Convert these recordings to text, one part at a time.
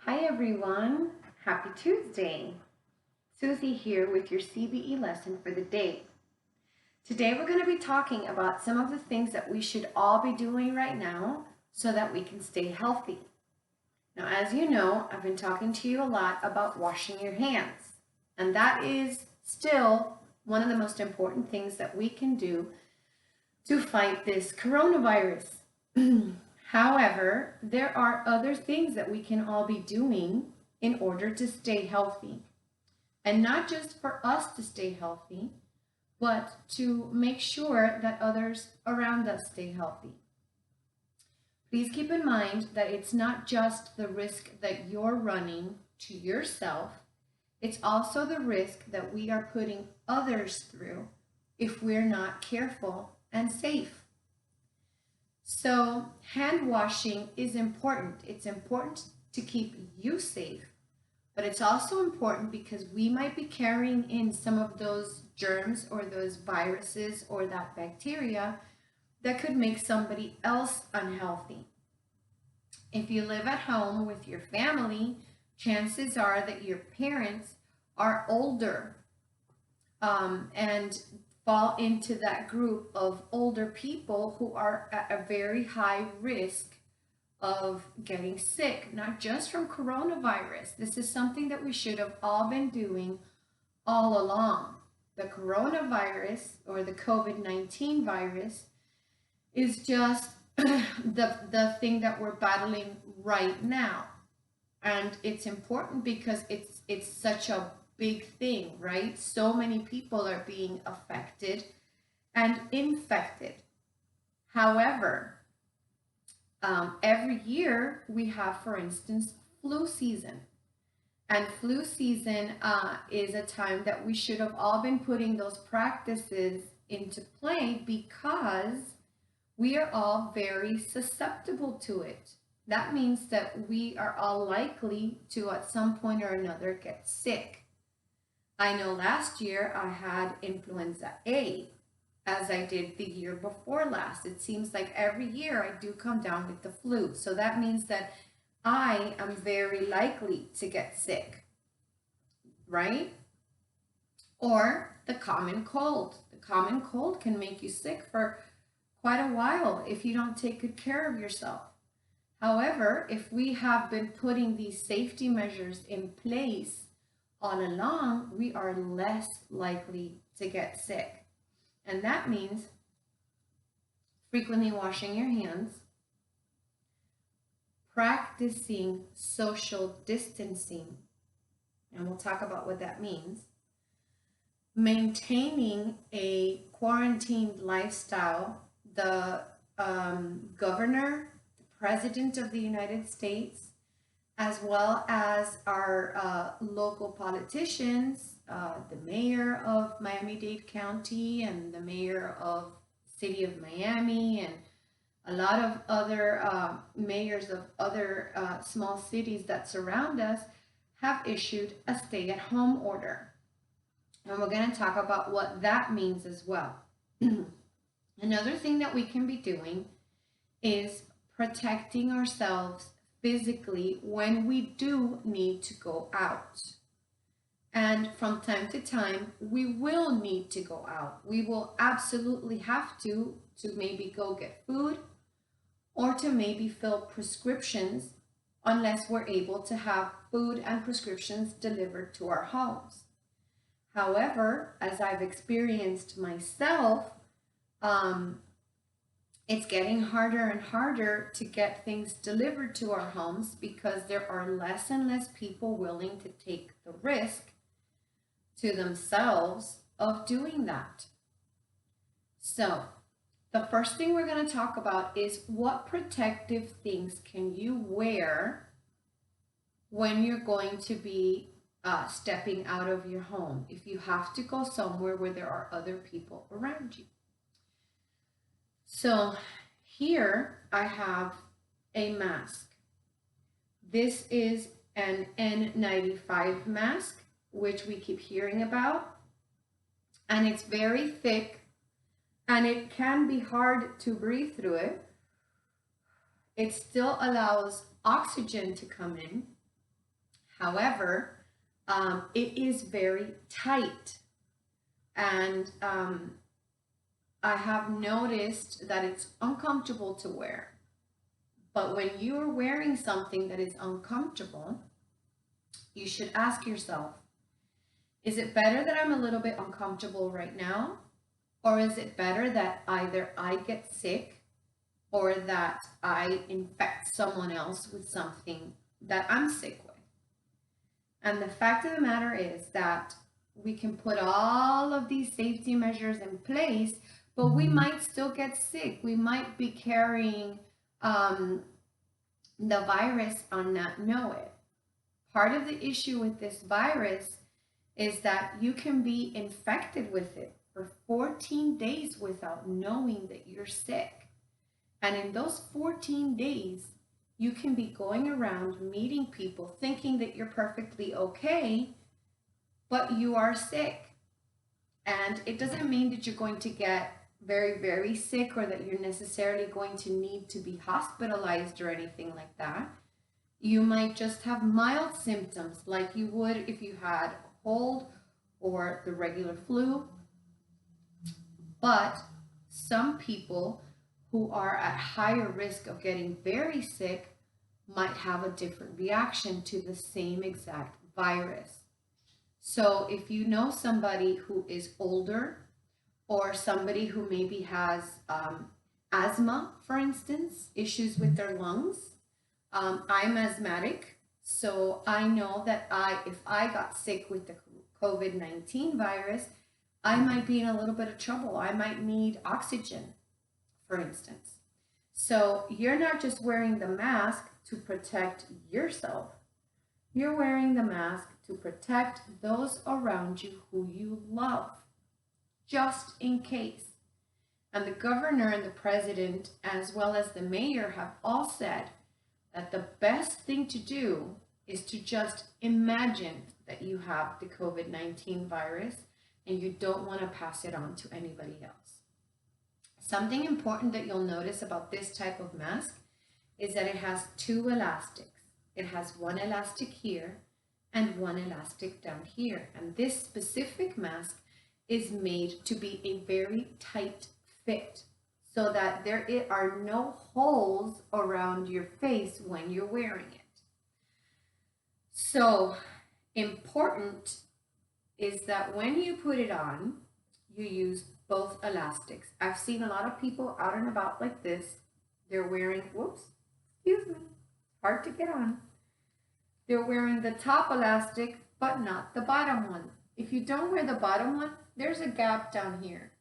Hi everyone, happy Tuesday. Susie here with your CBE lesson for the day. Today we're going to be talking about some of the things that we should all be doing right now so that we can stay healthy. Now, as you know, I've been talking to you a lot about washing your hands, and that is still one of the most important things that we can do to fight this coronavirus. However, there are other things that we can all be doing in order to stay healthy. And not just for us to stay healthy, but to make sure that others around us stay healthy. Please keep in mind that it's not just the risk that you're running to yourself, it's also the risk that we are putting others through if we're not careful and safe. So hand washing is important. It's important to keep you safe, but it's also important because we might be carrying in some of those germs or those viruses or that bacteria that could make somebody else unhealthy. If you live at home with your family, chances are that your parents are older and fall into that group of older people who are at a very high risk of getting sick, not just from coronavirus. This is something that we should have all been doing all along. The coronavirus or the COVID-19 virus is just the thing that we're battling right now. And it's important because it's such a big thing, right? So many people are being affected and infected. However, every year we have, for instance, flu season. And flu season is a time that we should have all been putting those practices into play because we are all very susceptible to it. That means that we are all likely to, at some point or another, get sick. I know last year I had influenza A, as I did the year before last. It seems like every year I do come down with the flu. So that means that I am very likely to get sick, right? Or the common cold. The common cold can make you sick for quite a while if you don't take good care of yourself. However, if we have been putting these safety measures in place all along, we are less likely to get sick. And that means frequently washing your hands, practicing social distancing, and we'll talk about what that means, maintaining a quarantined lifestyle. The governor, the president of the United States, as well as our local politicians, the mayor of Miami-Dade County and the mayor of city of Miami and a lot of other mayors of other small cities that surround us have issued a stay-at-home order. And we're going to talk about what that means as well. Another thing that we can be doing is protecting ourselves physically when we do need to go out. And from time to time, we will need to go out. We will absolutely have to maybe go get food or to maybe fill prescriptions unless we're able to have food and prescriptions delivered to our homes. However, as I've experienced myself, it's getting harder and harder to get things delivered to our homes because there are less and less people willing to take the risk to themselves of doing that. So the first thing we're going to talk about is what protective things can you wear when you're going to be stepping out of your home if you have to go somewhere where there are other people around you. So here I have a mask. This is an N95 mask, which we keep hearing about, and it's very thick and it can be hard to breathe through it. It still allows oxygen to come in, However, it is very tight, and I have noticed that it's uncomfortable to wear. But when you are wearing something that is uncomfortable, you should ask yourself, is it better that I'm a little bit uncomfortable right now? Or is it better that either I get sick or that I infect someone else with something that I'm sick with? And the fact of the matter is that we can put all of these safety measures in place, but we might still get sick. We might be carrying the virus and not know it. Part of the issue with this virus is that you can be infected with it for 14 days without knowing that you're sick. And in those 14 days, you can be going around meeting people thinking that you're perfectly okay, but you are sick. And it doesn't mean that you're going to get very, very sick or that you're necessarily going to need to be hospitalized or anything like that. You might just have mild symptoms like you would if you had a cold or the regular flu. But some people who are at higher risk of getting very sick might have a different reaction to the same exact virus. So if you know somebody who is older or somebody who maybe has asthma, for instance, issues with their lungs, I'm asthmatic, so I know that if I got sick with the COVID-19 virus, I might be in a little bit of trouble. I might need oxygen, for instance. So you're not just wearing the mask to protect yourself. You're wearing the mask to protect those around you who you love, just in case. And the governor and the president, as well as the mayor, have all said that the best thing to do is to just imagine that you have the COVID-19 virus and you don't want to pass it on to anybody else. Something important that you'll notice about this type of mask is that it has two elastics. It has one elastic here and one elastic down here. And this specific mask is made to be a very tight fit so that there are no holes around your face when you're wearing it. So important is that when you put it on, you use both elastics. I've seen a lot of people out and about like this. They're wearing, excuse me, hard to get on. They're wearing the top elastic, but not the bottom one. If you don't wear the bottom one, there's a gap down here.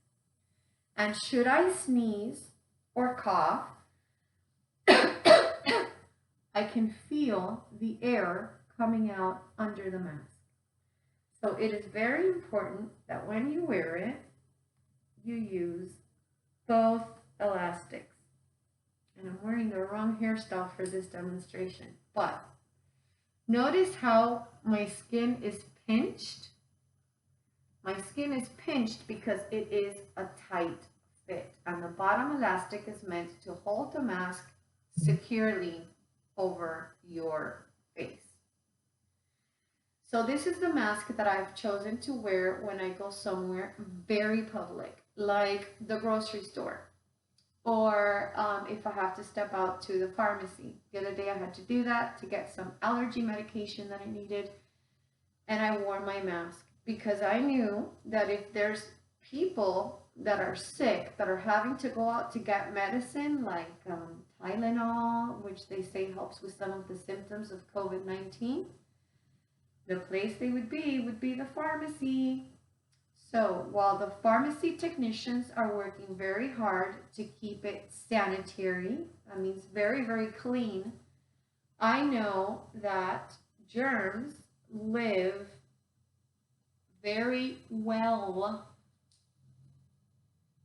And should I sneeze or cough, I can feel the air coming out under the mask. So it is very important that when you wear it, you use both elastics. And I'm wearing the wrong hairstyle for this demonstration, but notice how my skin is pinched. My skin is pinched because it is a tight fit, and the bottom elastic is meant to hold the mask securely over your face. So this is the mask that I've chosen to wear when I go somewhere very public, like the grocery store, or if I have to step out to the pharmacy. The other day I had to do that to get some allergy medication that I needed, and I wore my mask because I knew that if there's people that are sick, that are having to go out to get medicine like Tylenol, which they say helps with some of the symptoms of COVID-19, the place they would be the pharmacy. So while the pharmacy technicians are working very hard to keep it sanitary, that means very, very clean, I know that germs live very well,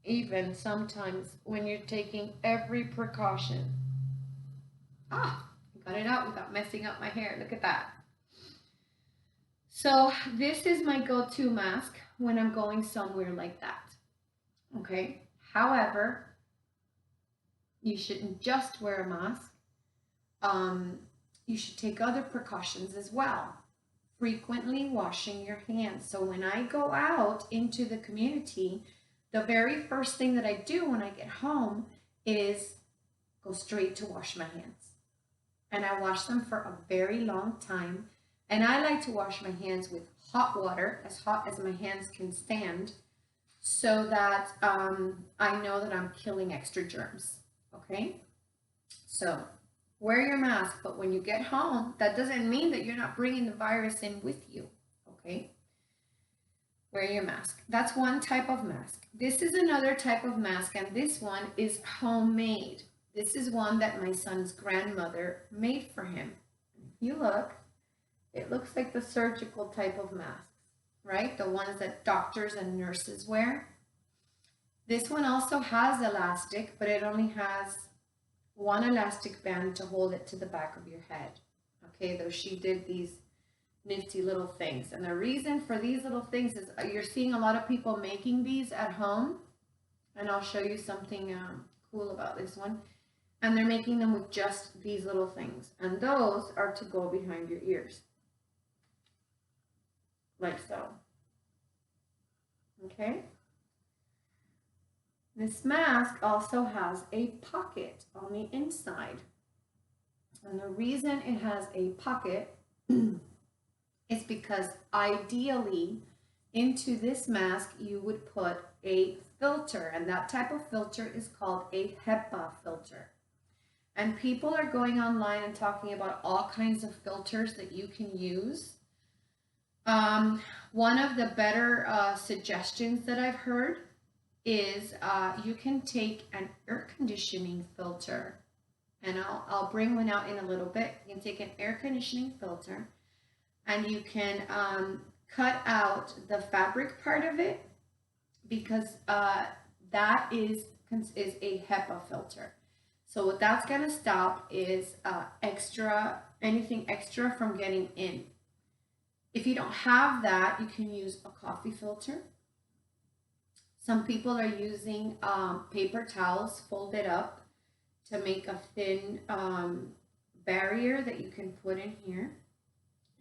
even sometimes when you're taking every precaution. I got it out without messing up my hair. Look at that. So this is my go-to mask when I'm going somewhere like that. Okay. However, you shouldn't just wear a mask. You should take other precautions as well. frequently washing your hands. So when I go out into the community, the very first thing that I do when I get home is go straight to wash my hands. And I wash them for a very long time. And I like to wash my hands with hot water, as hot as my hands can stand, so that I know that I'm killing extra germs. Okay? So wear your mask, but when you get home, that doesn't mean that you're not bringing the virus in with you. Okay? Wear your mask. That's one type of mask. This is another type of mask, and this one is homemade. This is one that my son's grandmother made for him. If you look, it looks like the surgical type of masks, right? The ones that doctors and nurses wear. This one also has elastic, but it only has one elastic band to hold it to the back of your head. Okay, though she did these nifty little things. And the reason for these little things is you're seeing a lot of people making these at home. And I'll show you something cool about this one. And they're making them with just these little things. And those are to go behind your ears. Like so. Okay? This mask also has a pocket on the inside. And the reason it has a pocket is because ideally into this mask you would put a filter, and that type of filter is called a HEPA filter. And people are going online and talking about all kinds of filters that you can use. One of the better suggestions that I've heard is you can take an air conditioning filter, and I'll bring one out in a little bit. You can take an air conditioning filter and you can cut out the fabric part of it, because that is a HEPA filter. So what that's going to stop is anything extra from getting in. If you don't have that, you can use a coffee filter. Some people are using paper towels folded up to make a thin barrier that you can put in here,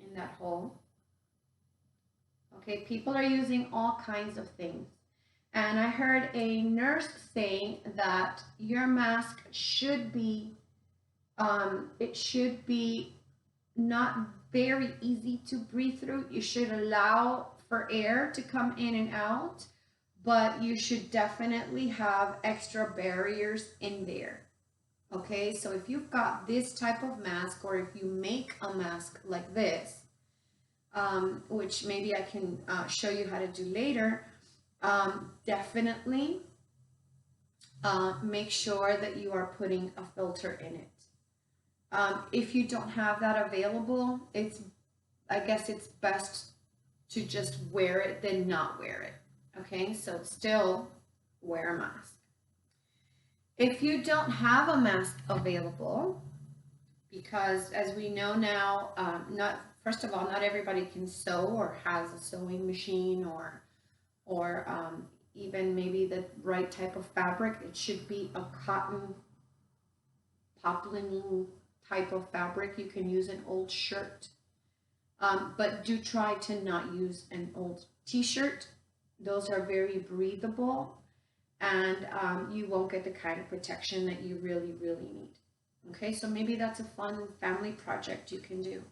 in that hole. Okay, people are using all kinds of things. And I heard a nurse saying that your mask should be, it should be not very easy to breathe through. You should allow for air to come in and out, but you should definitely have extra barriers in there. Okay, so if you've got this type of mask, or if you make a mask like this, which maybe I can show you how to do later, definitely make sure that you are putting a filter in it. If you don't have that available, I guess it's best to just wear it than not wear it. Okay, so still wear a mask. If you don't have a mask available, because as we know now, first of all, not everybody can sew or has a sewing machine, or even maybe the right type of fabric. It should be a cotton poplin type of fabric. You can use an old shirt, but do try to not use an old t-shirt. Those are very breathable, and you won't get the kind of protection that you really, really need. Okay, so maybe that's a fun family project you can do.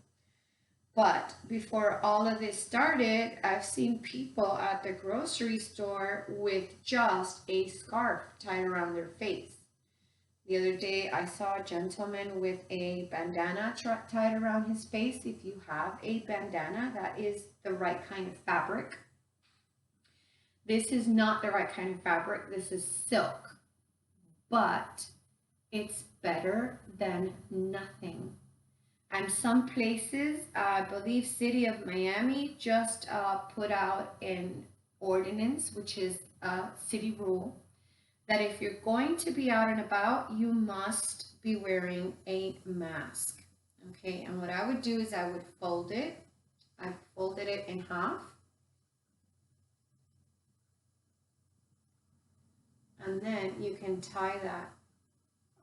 But before all of this started, I've seen people at the grocery store with just a scarf tied around their face. The other day, I saw a gentleman with a bandana tied around his face. If you have a bandana, that is the right kind of fabric. This is not the right kind of fabric. This is silk, but it's better than nothing. And some places, I believe City of Miami just put out an ordinance, which is a city rule, that if you're going to be out and about, you must be wearing a mask. Okay, and what I would do is I would fold it. I folded it in half. And then you can tie that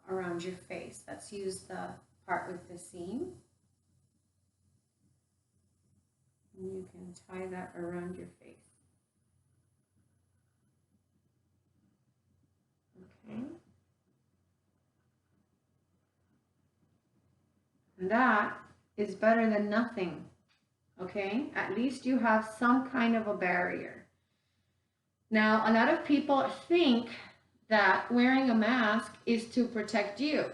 around your face. Let's use the part with the seam. And you can tie that around your face. Okay. And that is better than nothing. Okay. At least you have some kind of a barrier. Now, a lot of people think that wearing a mask is to protect you,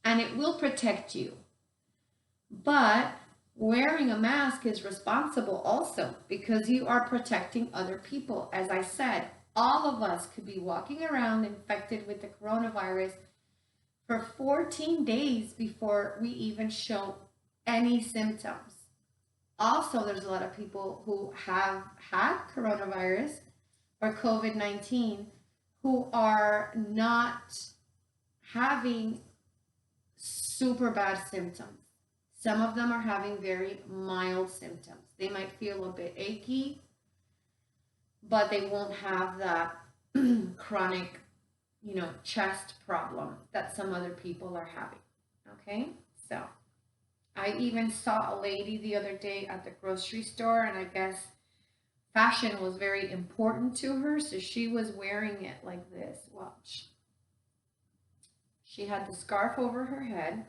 and it will protect you. But wearing a mask is responsible also because you are protecting other people. As I said, all of us could be walking around infected with the coronavirus for 14 days before we even show any symptoms. Also, there's a lot of people who have had coronavirus or COVID-19 who are not having super bad symptoms. Some of them are having very mild symptoms. They might feel a bit achy, but they won't have that chronic, chest problem that some other people are having. Okay, so I even saw a lady the other day at the grocery store, and I guess fashion was very important to her, so she was wearing it like this. Watch. She had the scarf over her head,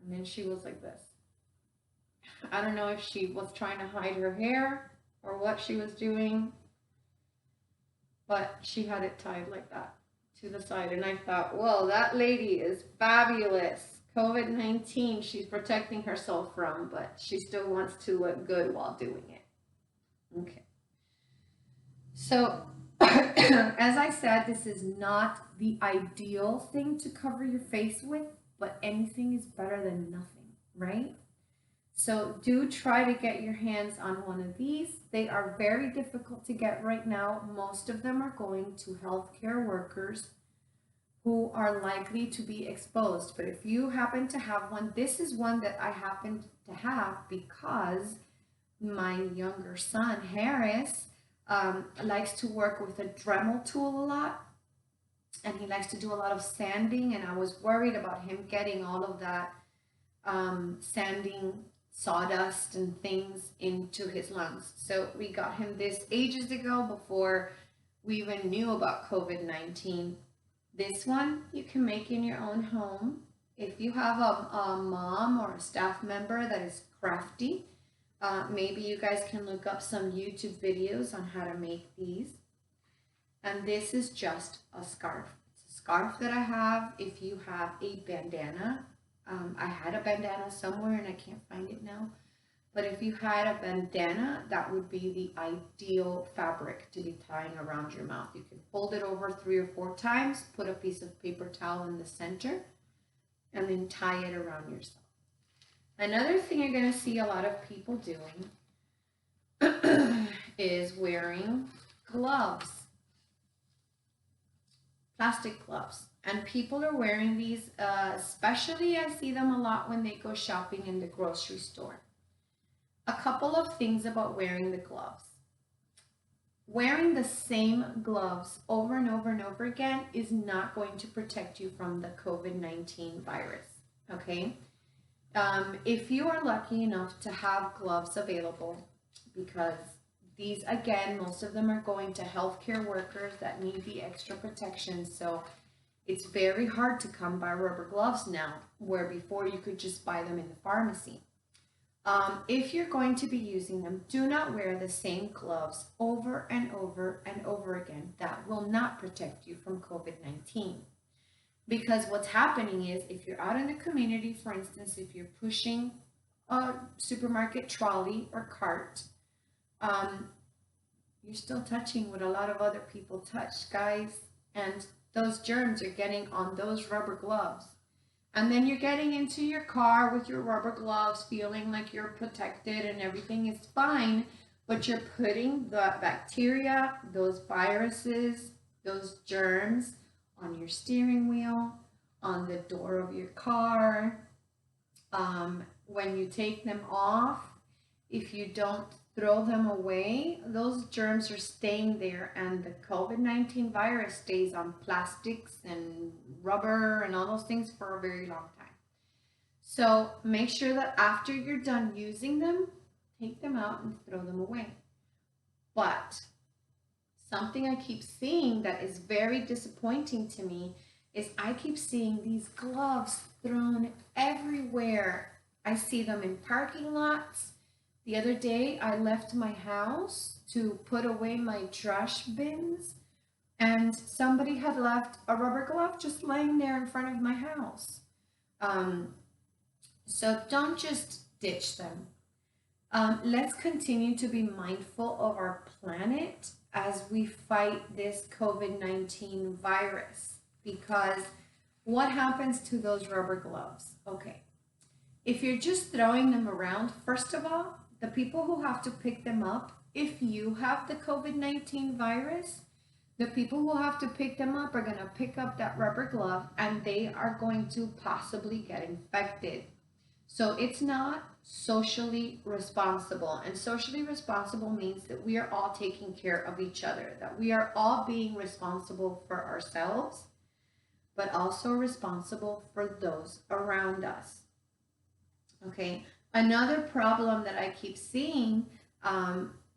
and then she was like this. I don't know if she was trying to hide her hair or what she was doing, but she had it tied like that to the side. And I thought, well, that lady is fabulous. COVID-19, she's protecting herself from, but she still wants to look good while doing it. Okay. So, as I said, this is not the ideal thing to cover your face with, but anything is better than nothing, right? So do try to get your hands on one of these. They are very difficult to get right now. Most of them are going to healthcare workers who are likely to be exposed. But if you happen to have one, this is one that I happen to have because my younger son, Harris, likes to work with a Dremel tool a lot. And he likes to do a lot of sanding. And I was worried about him getting all of that sanding sawdust and things into his lungs. So we got him this ages ago before we even knew about COVID-19. This one you can make in your own home. If you have a mom or a staff member that is crafty, maybe you guys can look up some YouTube videos on how to make these. And this is just a scarf. It's a scarf that I have. If you have a bandana, I had a bandana somewhere and I can't find it now. But if you had a bandana, that would be the ideal fabric to be tying around your mouth. You can fold it over 3 or 4 times, put a piece of paper towel in the center, and then tie it around yourself. Another thing you're going to see a lot of people doing is wearing gloves, plastic gloves. And people are wearing these, especially I see them a lot when they go shopping in the grocery store. A couple of things about wearing the gloves. Wearing the same gloves over and over and over again is not going to protect you from the COVID-19 virus, okay? If you are lucky enough to have gloves available, because these, again, most of them are going to healthcare workers that need the extra protection, so it's very hard to come by rubber gloves now, where before you could just buy them in the pharmacy. If you're going to be using them, do not wear the same gloves over and over and over again. That will not protect you from COVID-19. Because what's happening is if you're out in the community, for instance, if you're pushing a supermarket trolley or cart, you're still touching what a lot of other people touch, guys. And those germs are getting on those rubber gloves. And then you're getting into your car with your rubber gloves, feeling like you're protected and everything is fine, but you're putting the bacteria, those viruses, those germs on your steering wheel, on the door of your car. When you take them off, if you don't throw them away, those germs are staying there, and the COVID-19 virus stays on plastics and rubber and all those things for a very long time. So make sure that after you're done using them, take them out and throw them away. But something I keep seeing that is very disappointing to me is I keep seeing these gloves thrown everywhere. I see them in parking lots. The other day I left my house to put away my trash bins, and somebody had left a rubber glove just laying there in front of my house. So don't just ditch them. Let's continue to be mindful of our planet as we fight this COVID-19 virus, because what happens to those rubber gloves? Okay, if you're just throwing them around, first of all, the people who have to pick them up, if you have the COVID-19 virus, the people who have to pick them up are going to pick up that rubber glove and they are going to possibly get infected. So it's not socially responsible. And socially responsible means that we are all taking care of each other, that we are all being responsible for ourselves, but also responsible for those around us. Okay, another problem that I keep seeing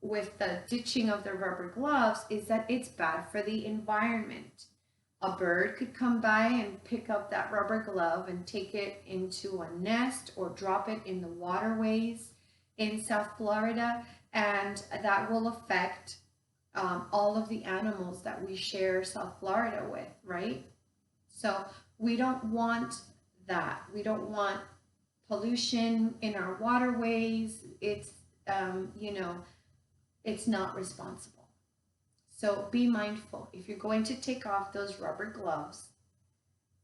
with the ditching of the rubber gloves is that it's bad for the environment. A bird could come by and pick up that rubber glove and take it into a nest or drop it in the waterways in South Florida, and that will affect all of the animals that we share South Florida with, right? So we don't want that. We don't want pollution in our waterways. It's, it's not responsible. So be mindful. If you're going to take off those rubber gloves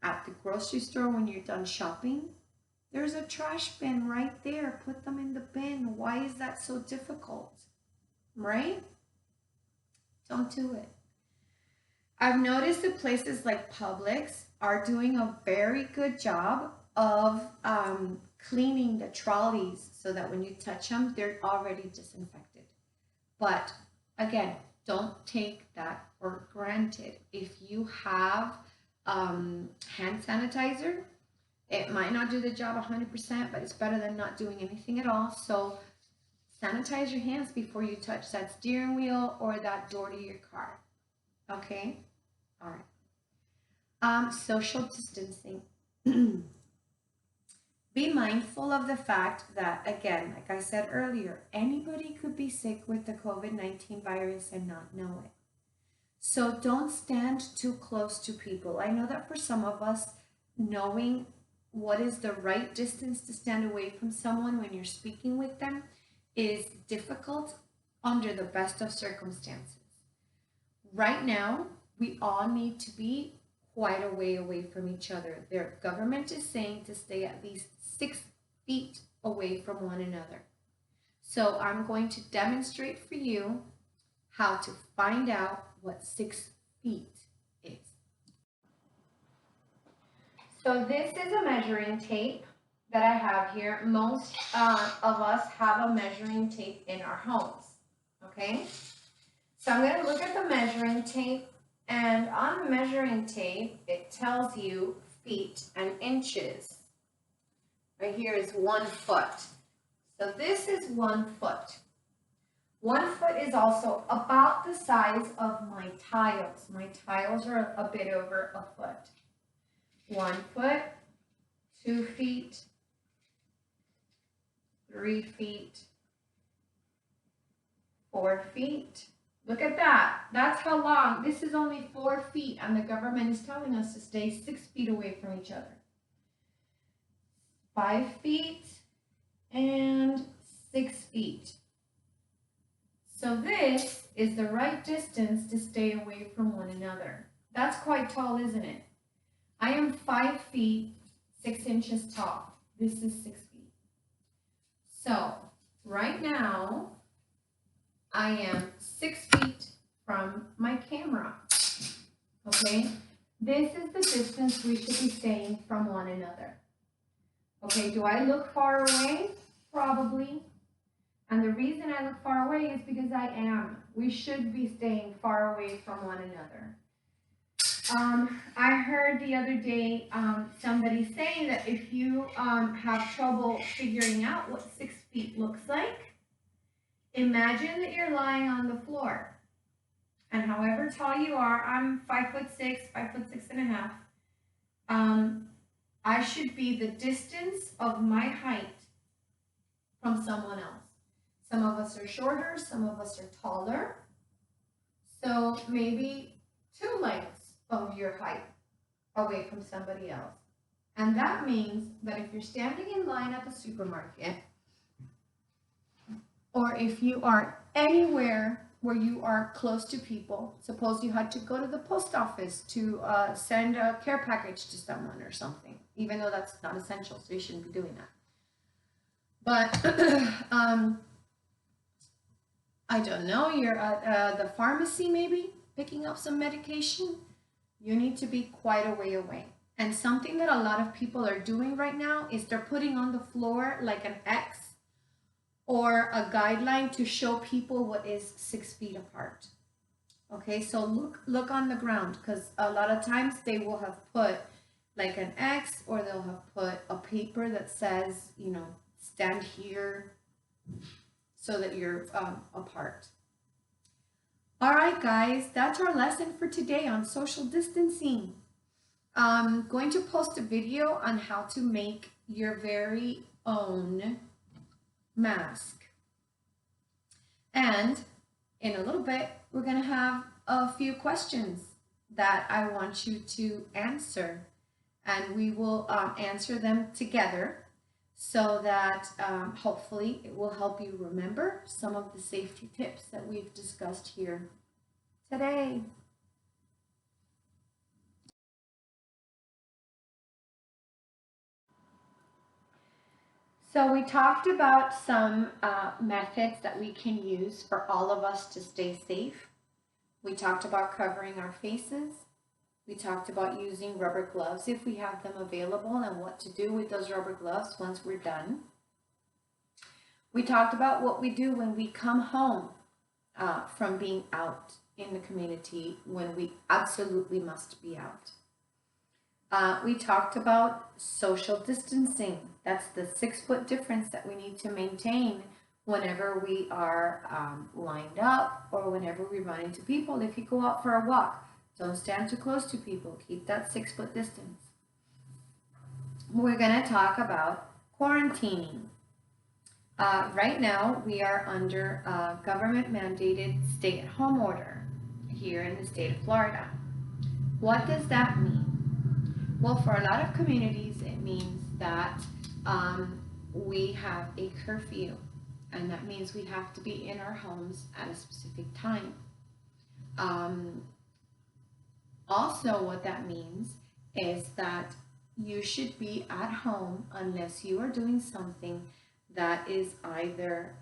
at the grocery store when you're done shopping, there's a trash bin right there. Put them in the bin. Why is that so difficult? Right? Don't do it. I've noticed that places like Publix are doing a very good job of cleaning the trolleys so that when you touch them, they're already disinfected. But again, don't take that for granted. If you have hand sanitizer, it might not do the job 100%, but it's better than not doing anything at all. So sanitize your hands before you touch that steering wheel or that door to your car. Okay? All right. Social distancing. Be mindful of the fact that, again, like I said earlier, anybody could be sick with the COVID-19 virus and not know it. So don't stand too close to people. I know that for some of us, knowing what is the right distance to stand away from someone when you're speaking with them is difficult under the best of circumstances. Right now, we all need to be quite a way away from each other. Their government is saying to stay at least 6 feet away from one another. So I'm going to demonstrate for you how to find out what 6 feet is. So this is a measuring tape that I have here. Most of us have a measuring tape in our homes, okay? So I'm going to look at the measuring tape, and on the measuring tape, it tells you feet and inches. Right here is 1 foot. So this is 1 foot. 1 foot is also about the size of my tiles. My tiles are a bit over a foot. 1 foot, 2 feet, 3 feet, 4 feet. Look at that. That's how long. This is only 4 feet, and the government is telling us to stay 6 feet away from each other. 5 feet and 6 feet. So this is the right distance to stay away from one another. That's quite tall, isn't it? I am 5 feet, 6 inches tall. This is 6 feet. So right now, I am 6 feet from my camera, okay? This is the distance we should be staying from one another. Okay, do I look far away? Probably. And the reason I look far away is because I am. We should be staying far away from one another. I heard the other day somebody saying that if you have trouble figuring out what 6 feet looks like, imagine that you're lying on the floor. And however tall you are, I'm 5'6", 5'6.5". I should be the distance of my height from someone else. Some of us are shorter, some of us are taller. So maybe 2 lengths of your height away from somebody else. And that means that if you're standing in line at the supermarket, or if you are anywhere where you are close to people, suppose you had to go to the post office to send a care package to someone or something, even though that's not essential, so you shouldn't be doing that. But I don't know, you're at the pharmacy maybe picking up some medication, you need to be quite a way away. And something that a lot of people are doing right now is they're putting on the floor like an X or a guideline to show people what is 6 feet apart. Okay, so look on the ground, because a lot of times they will have put like an X, or they'll have put a paper that says, you know, stand here, so that you're apart. All right, guys, that's our lesson for today on social distancing. I'm going to post a video on how to make your very own mask. And in a little bit, we're going to have a few questions that I want you to answer. And we will answer them together, so that hopefully it will help you remember some of the safety tips that we've discussed here today. So we talked about some methods that we can use for all of us to stay safe. We talked about covering our faces. We talked about using rubber gloves if we have them available, and what to do with those rubber gloves once we're done. We talked about what we do when we come home from being out in the community, when we absolutely must be out. We talked about social distancing. That's the 6-foot difference that we need to maintain whenever we are lined up, or whenever we run into people. If you go out for a walk, don't stand too close to people. Keep that 6-foot distance. We're going to talk about quarantining. Right now, we are under a government-mandated stay-at-home order here in the state of Florida. What does that mean? Well, for a lot of communities, it means that we have a curfew, and that means we have to be in our homes at a specific time. Also, what that means is that you should be at home unless you are doing something that is either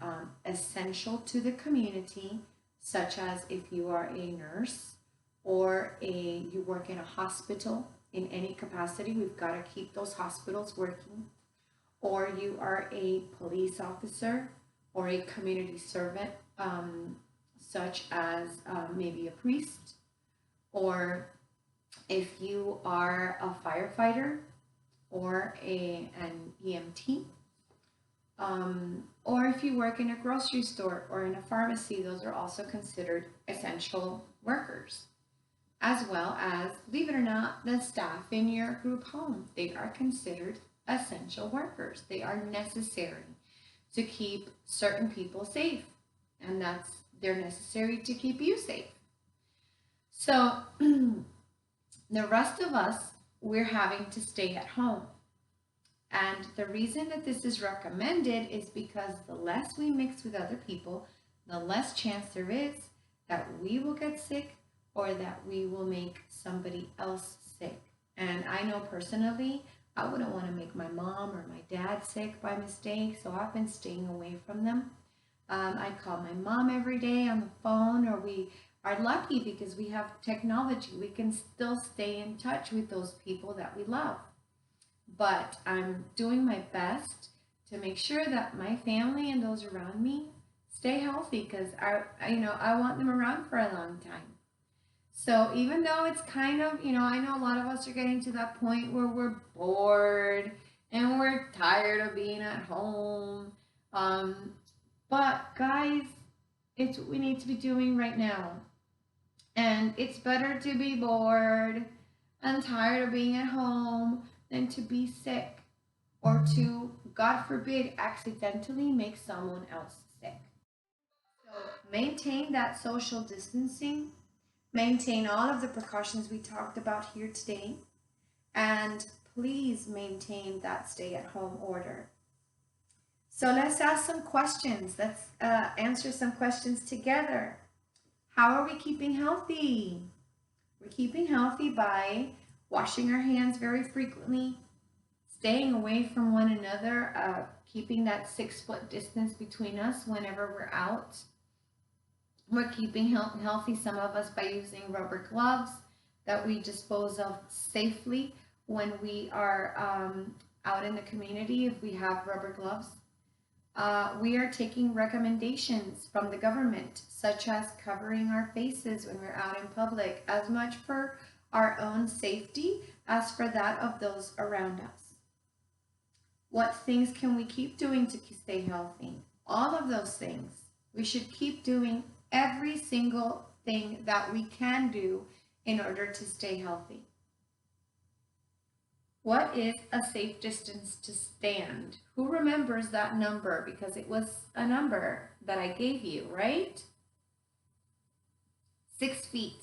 essential to the community, such as if you are a nurse or you work in a hospital in any capacity. We've got to keep those hospitals working. Or you are a police officer or a community servant, such as maybe a priest, or if you are a firefighter or an EMT, or if you work in a grocery store or in a pharmacy, those are also considered essential workers. As well as, believe it or not, the staff in your group home, they are considered essential workers. They are necessary to keep certain people safe, and they're necessary to keep you safe. So the rest of us, we're having to stay at home. And the reason that this is recommended is because the less we mix with other people, the less chance there is that we will get sick or that we will make somebody else sick. And I know personally, I wouldn't want to make my mom or my dad sick by mistake, so I've been staying away from them. I call my mom every day on the phone, or we are lucky because we have technology. We can still stay in touch with those people that we love. But I'm doing my best to make sure that my family and those around me stay healthy, because I want them around for a long time. So even though it's kind of, I know a lot of us are getting to that point where we're bored and we're tired of being at home. Um, but guys, it's what we need to be doing right now. And it's better to be bored and tired of being at home than to be sick or to, God forbid, accidentally make someone else sick. So maintain that social distancing, maintain all of the precautions we talked about here today, and please maintain that stay at home order. So let's ask some questions. Let's answer some questions together. How are we keeping healthy? We're keeping healthy by washing our hands very frequently, staying away from one another, keeping that 6-foot distance between us whenever we're out. We're keeping healthy, some of us, by using rubber gloves that we dispose of safely when we are out in the community, if we have rubber gloves. We are taking recommendations from the government, such as covering our faces when we're out in public, as much for our own safety as for that of those around us. What things can we keep doing to stay healthy? All of those things. We should keep doing every single thing that we can do in order to stay healthy. What is a safe distance to stand? Who remembers that number? Because it was a number that I gave you, right? 6 feet.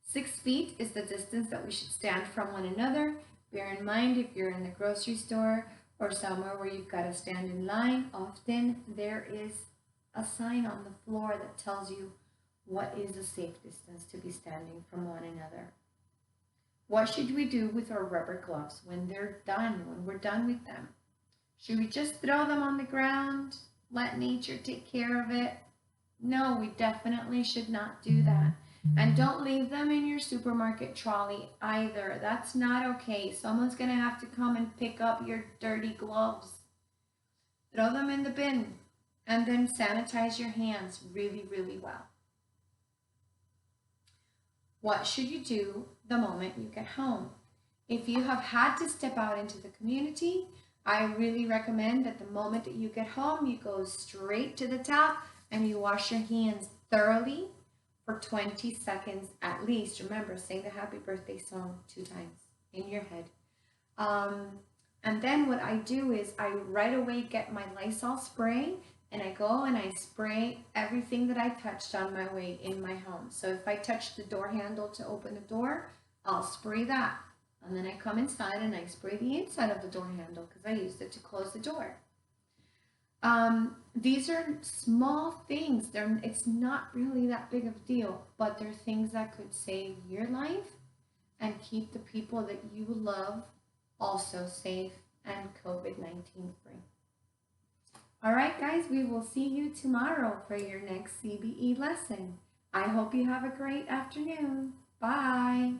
6 feet is the distance that we should stand from one another. Bear in mind, if you're in the grocery store or somewhere where you've got to stand in line, often there is a sign on the floor that tells you what is a safe distance to be standing from one another. What should we do with our rubber gloves when they're done, when we're done with them? Should we just throw them on the ground, let nature take care of it? No, we definitely should not do that. And don't leave them in your supermarket trolley either. That's not okay. Someone's going to have to come and pick up your dirty gloves. Throw them in the bin and then sanitize your hands really, really well. What should you do the moment you get home? If you have had to step out into the community, I really recommend that the moment that you get home, you go straight to the tap and you wash your hands thoroughly for 20 seconds at least. Remember, sing the happy birthday song 2 times in your head. And then what I do is I right away get my Lysol spray and I go and I spray everything that I touched on my way in my home. So if I touch the door handle to open the door, I'll spray that. And then I come inside and I spray the inside of the door handle because I used it to close the door. These are small things. It's not really that big of a deal, but they're things that could save your life and keep the people that you love also safe and COVID-19 free. All right, guys, we will see you tomorrow for your next CBE lesson. I hope you have a great afternoon. Bye.